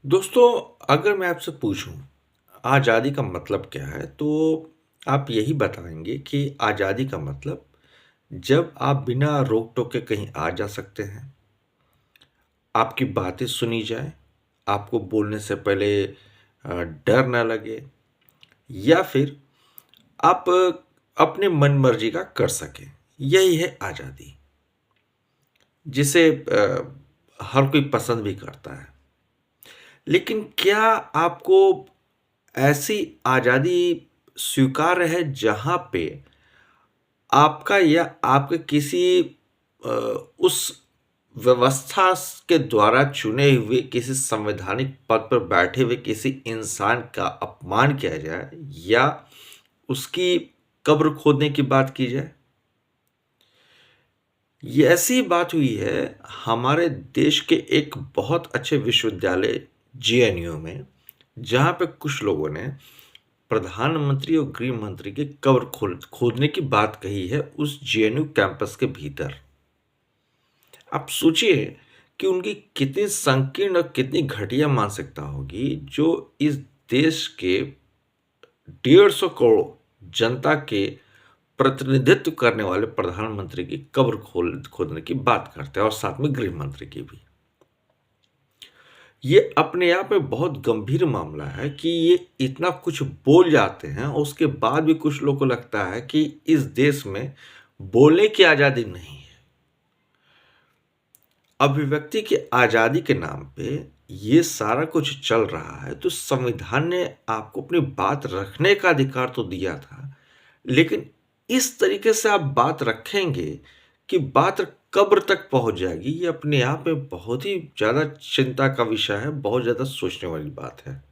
दोस्तों, अगर मैं आपसे पूछूं आज़ादी का मतलब क्या है, तो आप यही बताएंगे कि आज़ादी का मतलब जब आप बिना रोक टोक के कहीं आ जा सकते हैं, आपकी बातें सुनी जाए, आपको बोलने से पहले डर ना लगे, या फिर आप अपने मन मर्जी का कर सकें। यही है आज़ादी, जिसे हर कोई पसंद भी करता है। लेकिन क्या आपको ऐसी आज़ादी स्वीकार्य है जहाँ पे आपका या आपके किसी अ, उस व्यवस्था के द्वारा चुने हुए किसी संवैधानिक पद पर बैठे हुए किसी इंसान का अपमान किया जाए या उसकी कब्र खोदने की बात की जाए? ये ऐसी बात हुई है हमारे देश के एक बहुत अच्छे विश्वविद्यालय जेएनयू में, जहाँ पे कुछ लोगों ने प्रधानमंत्री और गृह मंत्री की कब्र खोदने की बात कही है उस जेएनयू कैंपस के भीतर। आप सोचिए कि उनकी कितनी संकीर्ण और कितनी घटिया मानसिकता होगी, जो इस देश के 150 करोड़ जनता के प्रतिनिधित्व करने वाले प्रधानमंत्री की कब्र खोदने की बात करते हैं, और साथ में गृह मंत्री की भी। ये अपने आप में बहुत गंभीर मामला है कि ये इतना कुछ बोल जाते हैं और उसके बाद भी कुछ लोगों को लगता है कि इस देश में बोलने की आज़ादी नहीं है। अभिव्यक्ति की आज़ादी के नाम पे ये सारा कुछ चल रहा है, तो संविधान ने आपको अपनी बात रखने का अधिकार तो दिया था, लेकिन इस तरीके से आप बात रखेंगे कि बात कब्र तक पहुंच जाएगी, ये अपने आप में बहुत ही ज़्यादा चिंता का विषय है, बहुत ज़्यादा सोचने वाली बात है।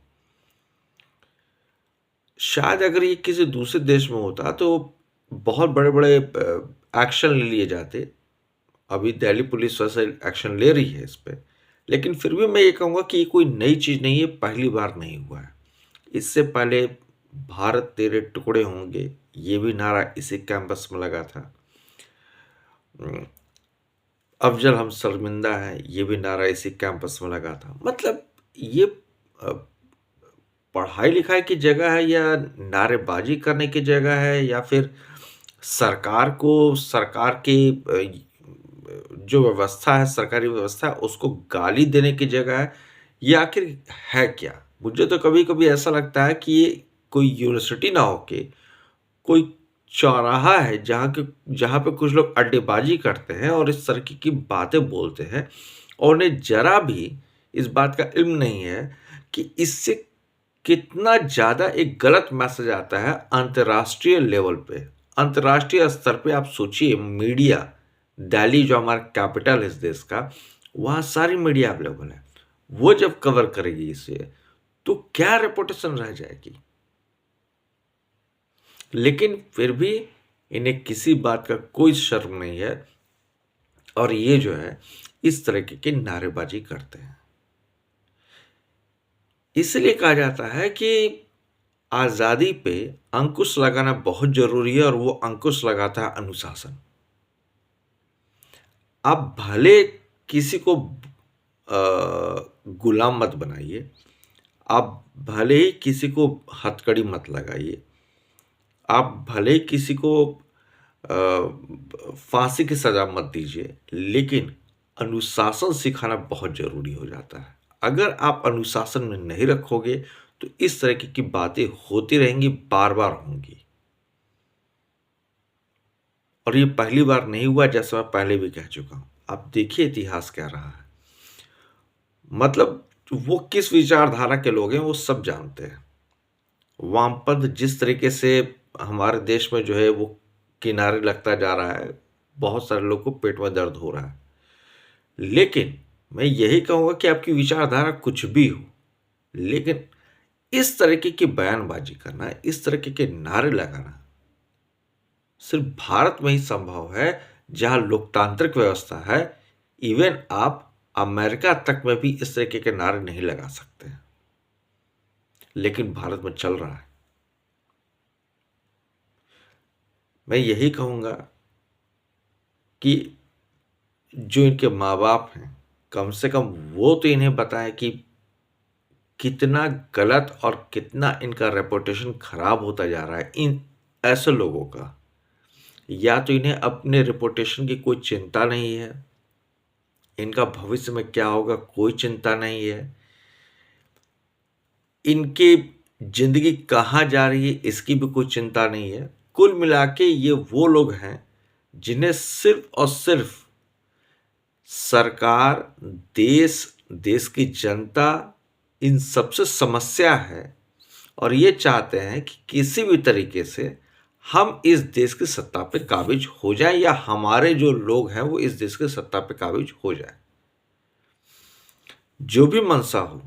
शायद अगर ये किसी दूसरे देश में होता तो बहुत बड़े-बड़े एक्शन ले लिए जाते। अभी दिल्ली पुलिस वैसे एक्शन ले रही है इस पे। लेकिन फिर भी मैं ये कहूँगा कि ये कोई नई चीज़ नहीं है, पहली बार नहीं हुआ है। इससे पहले भारत तेरे टुकड़े होंगे, ये भी नारा इसी कैंपस में लगा था। उम, अफ़ज़ल हम शर्मिंदा हैं, ये भी नारा इसी कैंपस में लगा था। मतलब ये अ, पढ़ाई-लिखाई की जगह है या नारेबाज़ी करने की जगह है, या फिर सरकार की जो व्यवस्था है, सरकारी व्यवस्था है, उसको गाली देने की जगह है, ये आखिर है क्या? मुझे तो कभी-कभी ऐसा लगता है कि ये कोई यूनिवर्सिटी ना होके कोई चौराहा है, जहाँ पे कुछ लोग अड्डेबाज़ी करते हैं और इस तरह की बातें बोलते हैं, और उन्हें ज़रा भी इस बात का इल्म नहीं है कि इससे कितना ज़्यादा एक गलत मैसेज आता है अंतर्राष्ट्रीय लेवल पे। अंतर्राष्ट्रीय स्तर पे आप सोचिए, मीडिया, दिल्ली जो हमारा कैपिटल है इस देश का, वहाँ सारी मीडिया अवेलेबल है। वो जब कवर करेगी इसे, तो क्या रेपुटेशन रह जाएगी? लेकिन फिर भी इन्हें किसी बात का कोई शर्म नहीं है, और ये जो है इस तरीके की नारेबाजी करते हैं। इसलिए कहा जाता है कि आज़ादी पे अंकुश लगाना बहुत ज़रूरी है, और वो अंकुश लगाता है अनुशासन। आप भले किसी को गुलाम मत बनाइए, आप भले ही किसी को हथकड़ी मत लगाइए, आप भले ही किसी को फांसी की सज़ा मत दीजिए, लेकिन अनुशासन सिखाना बहुत ज़रूरी हो जाता है। अगर आप अनुशासन में नहीं रखोगे, तो इस तरीके की बातें होती रहेंगी, बार-बार होंगी। और ये पहली बार नहीं हुआ, जैसा मैं पहले भी कह चुका हूँ। आप देखिए इतिहास क्या रहा है। मतलब वो किस विचारधारा के लोग हैं, वो सब जानते हैं। वामपंथ जिस तरीके से हमारे देश में जो है वो किनारे लगता जा रहा है, बहुत सारे लोग को पेट में दर्द हो रहा है। लेकिन मैं यही कहूँगा कि आपकी विचारधारा कुछ भी हो, लेकिन इस तरीके की बयानबाजी करना, इस तरीके के नारे लगाना सिर्फ भारत में ही संभव है, जहाँ लोकतांत्रिक व्यवस्था है। इवन आप अमेरिका तक में भी इस तरीके के नारे नहीं लगा सकते, लेकिन भारत में चल रहा है। मैं यही कहूँगा कि जो इनके माँ-बाप हैं, कम से कम वो तो इन्हें बताएँ कि कितना गलत और कितना इनका रेपुटेशन खराब होता जा रहा है इन ऐसे लोगों का। या तो इन्हें अपने रेपुटेशन की कोई चिंता नहीं है, इनका भविष्य में क्या होगा कोई चिंता नहीं है, इनकी जिंदगी कहाँ जा रही है इसकी भी कोई चिंता नहीं है। कुल मिला के ये वो लोग हैं जिन्हें सिर्फ और सिर्फ सरकार, देश, देश की जनता, इन सबसे समस्या है और ये चाहते हैं कि किसी भी तरीके से हम इस देश की सत्ता पे काबिज हो जाए या हमारे जो लोग हैं वो इस देश की सत्ता पे काबिज हो जाए। जो भी मंशा हो,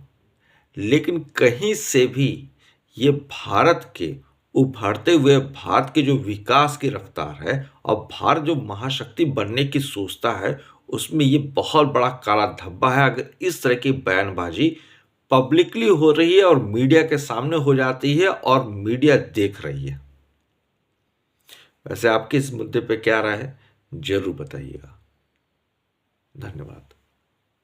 लेकिन कहीं से भी ये भारत के उभरते हुए भारत के जो विकास की रफ्तार है और भारत जो महाशक्ति बनने की सोचता है उसमें ये बहुत बड़ा काला धब्बा है अगर इस तरह की बयानबाजी पब्लिकली हो रही है और मीडिया के सामने हो जाती है और मीडिया देख रही है। वैसे आपकी इस मुद्दे पे क्या राय है जरूर बताइएगा। धन्यवाद।